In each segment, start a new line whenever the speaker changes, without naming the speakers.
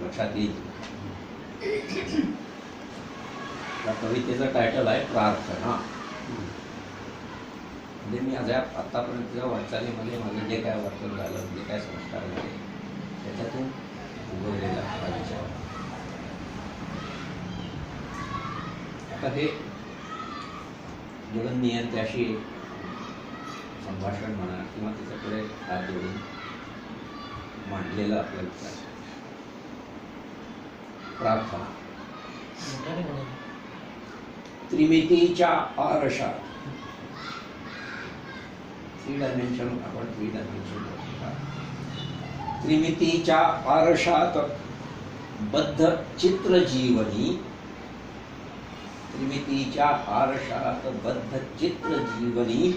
लक्षात येईल. या कवितेचं टायटल आहे प्रार्थना. म्हणजे मी आतापर्यंतच्या वाटचालीमध्ये माझं जे काय वाचन झालं, जे काय संस्कार झाले, त्याच्यातून उगवलेला हा विचार. आता हे जगन्नियंत्याशी संभाषण म्हणा किंवा त्याच्याकडे हात जोडून मांडलेलं आपलं विचार. प्रार्थना त्रिमितीच्या आरशात, 3 डायमेन्शन, आपण 3 डायमेन्शन त्रिमितीच्या आरशात बद्ध चित्र जीवनी, त्रिमितीच्या आरशात बद्ध चित्र जीवनी,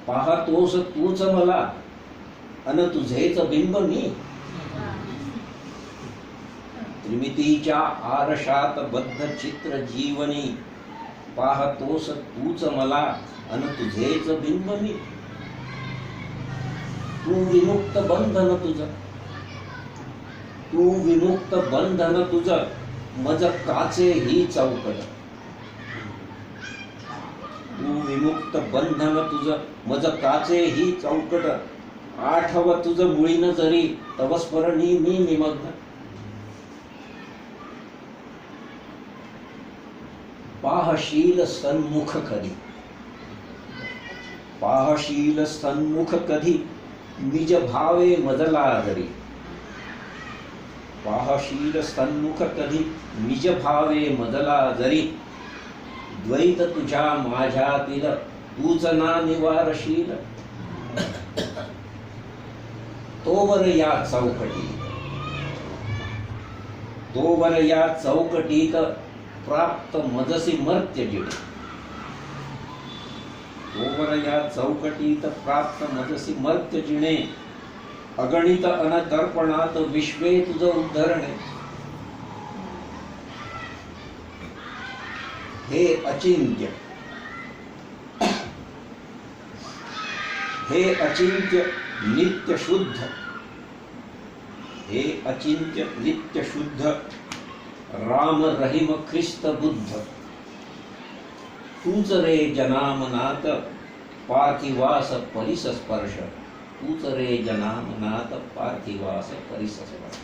पाहतोस तूच मला अन तुझेच बिंब मी. त्रिमितीच्या आरशात बद्ध चित्र जीवनी, पाहतोस तूच मला अन तुझेच बिंब मी. तू विमुक्त बंधन तुझ, तू विमुक्त बंधन तुझ, मज काचे ही चौकट. तू विमुक्त बंधन तुझ, मज काचे ही चौकट. आठव तुझ मुळीन जरी, तव स्मरणी मी निमग्न. पाहशील सन्मुख कधी, पाहशील सन्मुख कधी, निज भावे मजला जरी. पाहशील सन्मुख कधी, निज भावे मजला जरी. द्वैत तुझ्या माझ्यातील तूच ना निवारशील. तोवर या चौकटी, तोवर या चौकटीत प्राप्त मजसी मर्त्य जिणे. तोवर या चौकटीत प्राप्त मजसी मर्त्य जिणे. अगणित अनतर्पणात विश्वे तुझ उद्धरणे. हे अचिंत्य, हे अचिंत्य नित्य शुद्ध, हे अचिंत्य नित्य शुद्ध, राम रहीम ख्रिस्त बुद्ध. तूच रे जनामनात पार्थिवास परिस स्पर्श. तूच रे जनामनात पार्थिवास परिस स्पर्श.